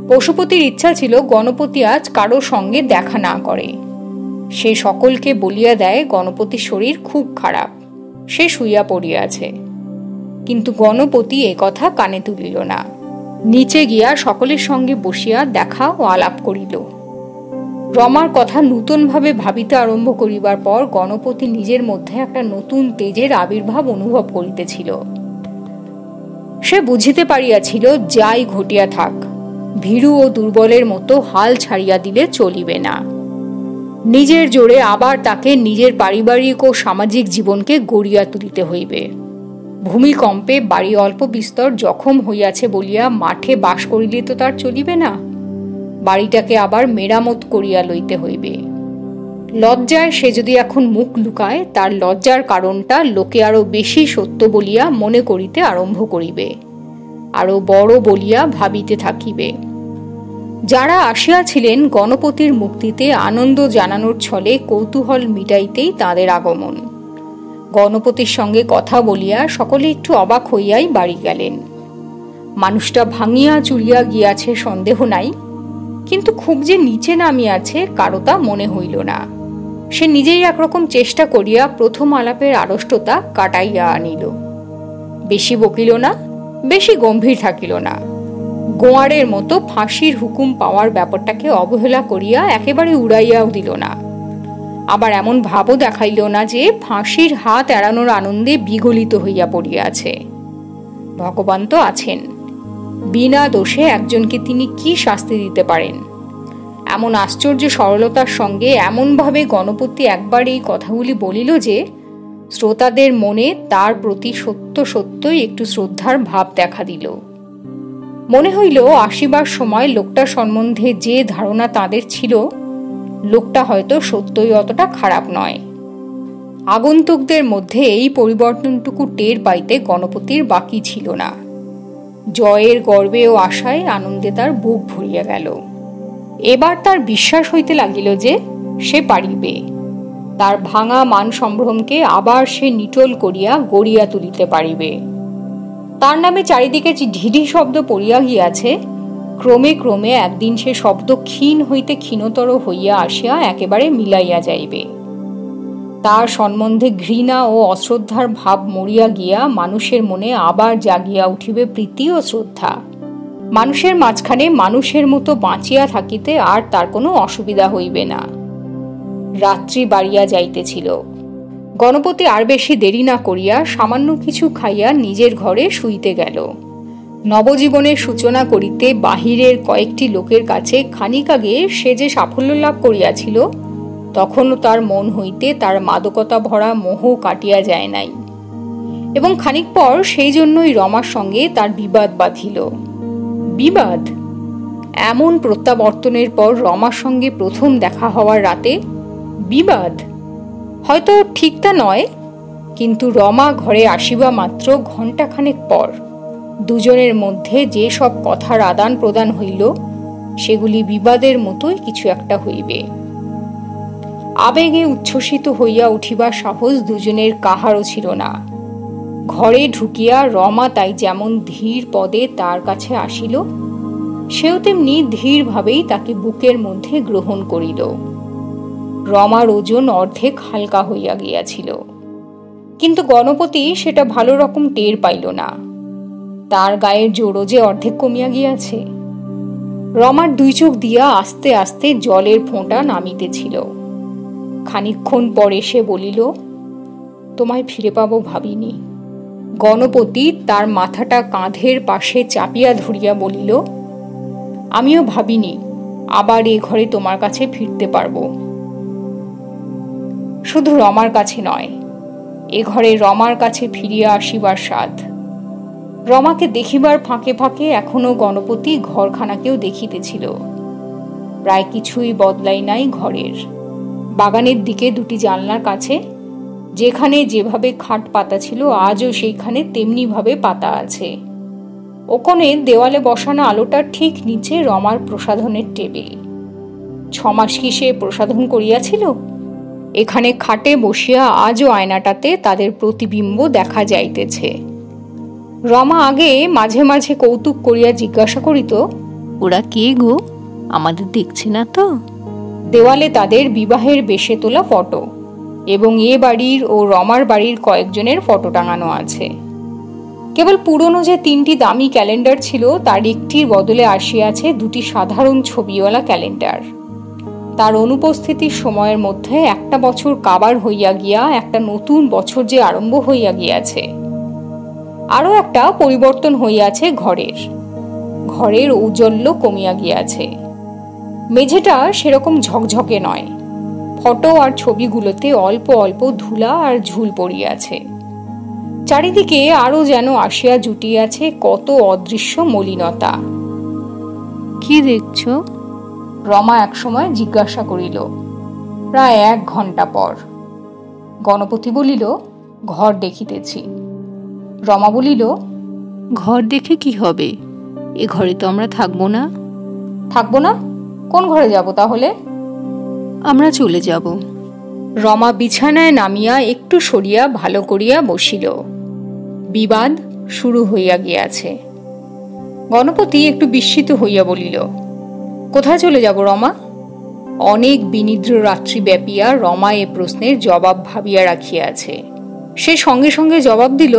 পশুপতির ইচ্ছা ছিল গণপতি আজ কারো সঙ্গে দেখা না করে। সে সকলকে বলিয়া দেয় গণপতির শরীর খুব খারাপ, সে শুইয়া পড়িয়াছে। কিন্তু গণপতি এ কথা কানে তুলিল না। নিচে গিয়া সকলের সঙ্গে বসিয়া দেখা ও আলাপ করিল। রমার কথা নূতনভাবে ভাবিতে আরম্ভ করিবার পর গণপতি নিজের মধ্যে একটা নতুন তেজের আবির্ভাব অনুভব করিতেছিল। সে বুঝিতে পারিয়াছিল যাই ঘটিয়া থাক, ভীরু ও দুর্বলের মতো হাল ছাড়িয়া দিলে চলিবে না। নিজের জোরে আবার তাকে নিজের পারিবারিক ও সামাজিক জীবনকে গড়িয়া তুলিতে হইবে। ভূমিকম্পে বাড়ি অল্প বিস্তর জখম হইয়াছে বলিয়া মাঠে বাস করিলে তো তার চলিবে না। বাড়িটাকে আবার মেরামত করিয়া লইতে হইবে। লজ্জায় সে যদি এখন মুখ লুকায়, তার লজ্জার কারণটা লোকে আরো বেশি সত্য বলিয়া মনে করিতে আরম্ভ করিবে, আরো বড় বলিয়া ভাবিতে থাকিবে। যারা আসিয়াছিলেন গণপতির মুক্তিতে আনন্দ জানানোর ছলে কৌতূহল মিটাইতেই তাদের আগমন। গণপতির সঙ্গে কথা বলিয়া সকলে একটু অবাক হইয়াই বাড়ি গেলেন। মানুষটা ভাঙিয়া চুরিয়া গিয়াছে সন্দেহ নাই, কিন্তু খুব যে নিচে নামিয়াছে কারো তা মনে হইল না। সে নিজেই একরকম চেষ্টা করিয়া প্রথম আলাপের আড়ষ্টতা কাটাইয়া আনিল। বেশি বকিল না, বেশি গম্ভীর থাকিল না। গোয়ারের মতো ফাঁসির হুকুম পাওয়ার ব্যাপারটাকে অবহেলা করিয়া একেবারে উড়াইয়াও দিল না। আবার এমন ভাবও দেখাইল না যে ফাঁসির হাত এড়ানোর আনন্দে বিগলিত হইয়া পড়িয়াছে। ভগবান তো আছেন, বিনা দোষে একজনকে তিনি কি শাস্তি দিতে পারেন? এমন আশ্চর্য সরলতার সঙ্গে এমনভাবে গণপতি একবার এই কথাগুলি বলিল যে শ্রোতাদের মনে তার প্রতি সত্য সত্যই একটু শ্রদ্ধার ভাব দেখা দিল। মনে হইল আসিবার সময় লোকটা সম্বন্ধে যে ধারণা তাদের ছিল, লোকটা হয়তো সত্যই অতটা খারাপ নয়। আগন্তুকদের মধ্যে এই পরিবর্তনটুকু টের পাইতে গণপতির বাকি ছিল না। জয়ের গর্বে ও আশায় আনন্দে তার বুক ভরিয়া গেল। এবার তার বিশ্বাস হইতে লাগিল যে সে পারিবে। তার ভাঙা মান সম্ভ্রমকে আবার সে নিটোল করিয়া গড়িয়া তুলিতে পারিবে। তার নামে চারিদিকে যে ঢিঢি শব্দ পড়িয়া গিয়াছে, ক্রমে ক্রমে একদিন সে শব্দ ক্ষীণ হইতে ক্ষীণতর হইয়া আসিয়া একেবারে মিলাইয়া যাইবে। তার সম্বন্ধে ঘৃণা ও অশ্রদ্ধার ভাব মরিয়া গিয়া মানুষের মনে আবার জাগিয়া উঠিবে প্রীতি ও শ্রদ্ধা। মানুষের মাঝখানে মানুষের মতো বাঁচিয়া থাকিতে আর তার কোনো অসুবিধা হইবে না। রাত্রি বাড়িয়া যাইতেছিল। গণপতি আর বেশি দেরি না করিয়া সামান্য কিছু খাইয়া নিজের ঘরে শুইতে গেল। নবজীবনের সূচনা করিতে বাহিরের কয়েকটি লোকের কাছে খানিক আগে সে যে সাফল্য লাভ করিয়াছিল, তখনও তার মন হইতে তার মাদকতা ভরা মোহ কাটিয়া যায় নাই, এবং খানিক পর সেই জন্যই রমার সঙ্গে তার বিবাদ বাঁধিল। বিবাদ? এমন প্রত্যাবর্তনের পর রমার সঙ্গে প্রথম দেখা হওয়ার রাতে বিবাদ? হয়তো ঠিক তা নয়, কিন্তু রমা ঘরে আসিবা মাত্র ঘণ্টাখানেক পর দুজনের মধ্যে যে সব কথার আদান প্রদান হইল, সেগুলি বিবাদের মতোই কিছু একটা হইবে। আবেগে উচ্ছ্বসিত হইয়া উঠিবার সাহস দুজনের কাহারও ছিল না। ঘরে ঢুকিয়া রমা তাই যেমন ধীর পদে তার কাছে আসিল, সেও তেমনি ধীরভাবেই তাকে বুকের মধ্যে গ্রহণ করিল। রমার ওজন অর্ধেক হালকা হইয়া গিয়াছিল, কিন্তু গণপতি সেটা ভালো রকম টের পাইল না। তার গায়ের জোরও যে অর্ধেক কমিয়া গিয়াছে। রমার দুই চোখ দিয়া আস্তে আস্তে জলের ফোঁটা নামিতেছিল। খানিকক্ষণ পরে সে বলিল, তোমায় ফিরে পাবো ভাবিনি। গণপতি তার মাথাটা কাঁধের পাশে চাপিয়া ধরিয়া বলিল, আমিও ভাবিনি আবার এ ঘরে তোমার কাছে ফিরতে পারবো। শুধু রমার কাছে নয়, এ ঘরে রমার কাছে ফিরিয়া আসিবার স্বাদ। রমাকে দেখিবার ফাঁকে ফাঁকে এখনো গণপতি ঘরখানাকেও দেখিতেছিল। প্রায় কিছুই বদলাই নাই ঘরের। বাগানের দিকে দুটি জানলার কাছে যেখানে যেভাবে খাট পাতা ছিল, আজও সেইখানে তেমনি ভাবে পাতা আছে। ওখানে দেওয়ালে বসানো আলোটার ঠিক নিচে রমার প্রসাধনের টেবিল। 6 মাস কি সে প্রসাধন করিয়াছিল? এখানে খাটে বসিয়া আজও আয়নাটাতে তাদের প্রতিবিম্ব দেখা যাইতেছে। রমা আগে মাঝে মাঝে কৌতুক করিয়া জিজ্ঞাসা করিত, ওরা কে গো, আমাদের দেখছে না তো? দেওয়ালে তাদের বিবাহের বেশে তোলা ফটো এবং এ বাড়ির ও রমার বাড়ির কয়েকজনের ফটো টাঙানো আছে। কেবল পুরনো যে 3টি দামি ক্যালেন্ডার ছিল, তার একটির বদলে আসিয়াছে 2টি সাধারণ ছবিওয়ালা ক্যালেন্ডার। তার অনুপস্থিতির সময়ের মধ্যে একটা বছর কাবার হইয়া গিয়া একটা নতুন বছর যে আরম্ভ হইয়া গিয়াছে। আরও একটা পরিবর্তন হইয়াছে ঘরের ঔজ্জ্বল্য কমিয়া গিয়াছে। মেঝেটা সেরকম ঝকঝকে নয়। ফটো আর ছবিগুলোতে অল্প অল্প ধুলা আর ঝুল পড়িয়াছে। চারিদিকে আরো যেন আসিয়া জুটিয়াছে কত অদৃশ্য মলিনতা। কি দেখছ? রমা একসময় জিজ্ঞাসা করিল, প্রায় 1 ঘণ্টা পর। গণপতি বলিল, ঘর দেখিতেছি। রমা বলিল, ঘর দেখে কি হবে? এ ঘরে তো আমরা থাকবো না। থাকবো না? কোন ঘরে যাব তাহলে? আমরা চলে যাব। রমা বিছানায় নামিয়া একটু সরিয়া ভালো করিয়া বসিল। বিবাদ শুরু হইয়া গিয়াছে। গণপতি একটু বিস্মিত হইয়া বলিল, কোথায় চলে যাব রমা? অনেক বিনিদ্র রাত্রি ব্যাপিয়া রমা এ প্রশ্নের জবাব ভাবিয়া রাখিয়াছে। সে সঙ্গে সঙ্গে জবাব দিল,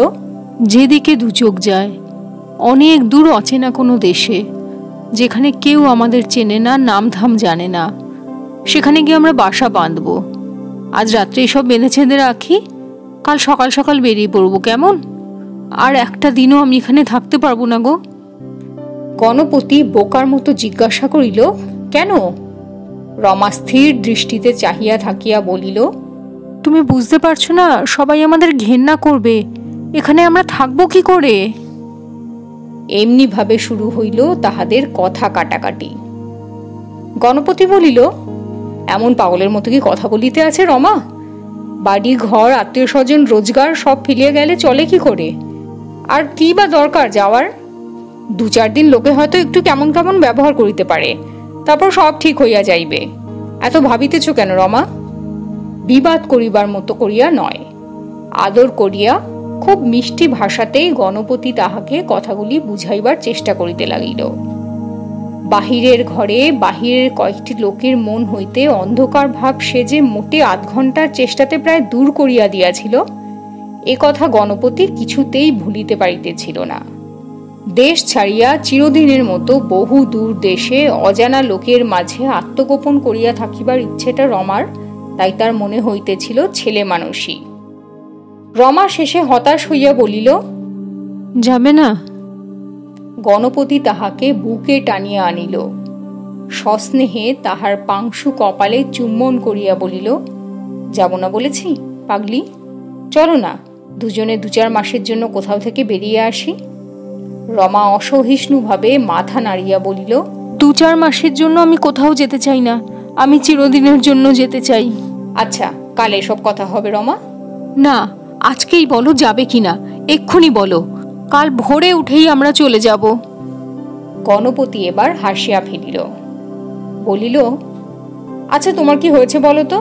যেদিকে 2 চোখ যায়, অনেক দূর অচেনা কোনো দেশে, যেখানে কেউ আমাদের চেনে না, নামধাম জানে না, সেখানে গিয়ে আমরা বাসা বাঁধব। আজ রাত্রে সব বেঁধে ছেঁধে রাখি, কাল সকাল সকাল বেরিয়ে পড়ব, কেমন? আর একটা দিনও আমি এখানে থাকতে পারবো না গো। গণপতি বোকার মতো জিজ্ঞাসা করিল, কেন? রমা স্থির দৃষ্টিতে চাহিয়া থাকিয়া বলিল, তুমি বুঝতে পারছো না, সবাই আমাদের ঘেন্না করবে, এখানে আমরা থাকবো কি করে? এমনি ভাবে শুরু হইল তাহাদের কথা কাটাকাটি। গণপতি বলিল, এমন পাগলের মতো কি কথা বলিতে আছে রমা? বাড়ি ঘর আত্মীয় স্বজন রোজগার সব ফেলিয়ে গেলে চলে কি করে? আর কি বা দরকার যাওয়ার? 2-4 দিন লোকে হয়তো একটু কেমন কেমন ব্যবহার করিতে পারে, তারপর সব ঠিক হইয়া যাইবে। এত ভাবিতেছ কেন রমা? বিবাদ করিবার মতো করিয়া নয়, আদর করিয়া খুব মিষ্টি ভাষাতেই গণপতি তাহাকে কথাগুলি বুঝাইবার চেষ্টা করিতে লাগিল। বাহিরের ঘরে বাহিরের কয়েকটি লোকের মন হইতে অন্ধকার ভাব সে যে মোটে 8 ঘন্টার চেষ্টাতে প্রায় দূর করিয়া দিয়াছিল, এ কথা গণপতি কিছুতেই ভুলিতে পারিতেছিল না। দেশ ছাড়িয়া চিরদিনের মতো বহু দূর দেশে অজানা লোকের মাঝে আত্মগোপন করিয়া থাকিবার ইচ্ছেটা রমার তাই তার মনে হইতেছিল ছেলে মানুষই। রমা শেষে হতাশ হইয়া বলিল, যাবে না? গণপতি তাহাকে বুকে টানিয়া আনিল, সস্নেহে তাহার পাংশু কপালে চুম্বন করিয়া বলিল, যাব না বলেছি পাগলি, চলো না দুজনে 2-4 মাসের জন্য কোথাও থেকে বেরিয়ে আসি। রমা অসহিষ্ণুভাবে মাথা নাড়িয়া বলিল, 2-4 মাসের জন্য আমি কোথাও যেতে চাই না, আমি চিরদিনের জন্য যেতে চাই। আচ্ছা, কাল এসব কথা হবে রমা? না, আজকেই বলো যাবে কিনা, এক্ষুনি বলো, কাল ভোরে উঠেই আমরা চলে যাব। গণপতি এবার হাসিয়া ফেলিল, বলিল, আচ্ছা তোমার কি হয়েছে বলো তো?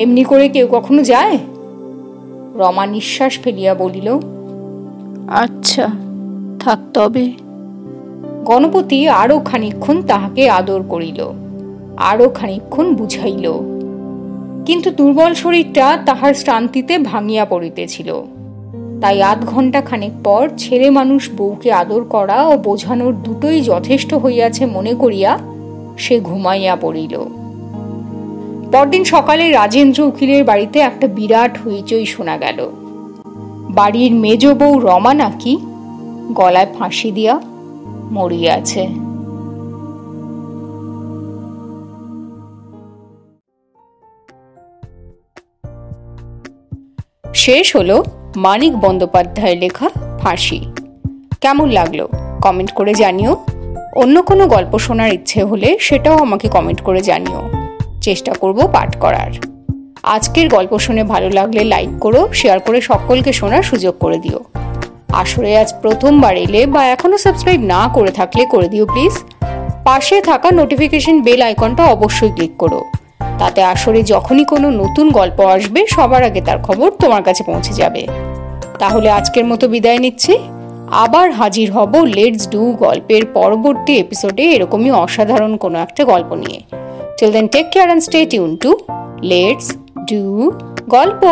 এমনি করে কেউ কখনো যায়? রমা নিঃশ্বাস ফেলিয়া বলিল, আচ্ছা থাক তবে। গণপতি আরো খানিকক্ষণ তাহাকে আদর করিল, আরো খানিকক্ষণ বুঝাইল, কিন্তু দুর্বল শরীরটা তাহার শ্রান্তিতে ভাঙিয়া পড়িতেছিল। তাই 8 ঘন্টা খানেক পর ছেলে মানুষ বউকে আদর করা ও বোঝানোর দুটোই যথেষ্ট হইয়াছে মনে করিয়া সে ঘুমাইয়া পড়িল। পরদিন সকালে রাজেন্দ্র উকিলের বাড়িতে একটা বিরাট হইচই শোনা গেল। বাড়ির মেজ বউ রমা নাকি গলায় ফাঁসি দিয়া মরিয়াছে। শেষ হলো মানিক বন্দ্যোপাধ্যায়ের লেখা ফাঁসি। কেমন লাগলো কমেন্ট করে জানিও। অন্য কোনো গল্প শোনার ইচ্ছে হলে সেটাও আমাকে কমেন্ট করে জানিও, চেষ্টা করব পাঠ করার। আজকের গল্প শুনে ভালো লাগলে লাইক করো, শেয়ার করে সকলকে শোনার সুযোগ করে দিও। আসরে আজ প্রথমবার এলে বা এখনো সাবস্ক্রাইব না করে থাকলে করে দিও প্লিজ। পাশে থাকা নোটিফিকেশন বেল আইকনটা অবশ্যই ক্লিক করো, তাতে আসরে যখনই কোনো নতুন গল্প আসবে সবার আগে তার খবর তোমার কাছে পৌঁছে যাবে। তাহলে আজকের মতো বিদায় নিচ্ছি, আবার হাজির হব লেটস ডু গল্পের পরবর্তী এপিসোডে এরকমই অসাধারণ কোনো একটা গল্প নিয়ে। Till then take care and stay tune to let's do গল্প।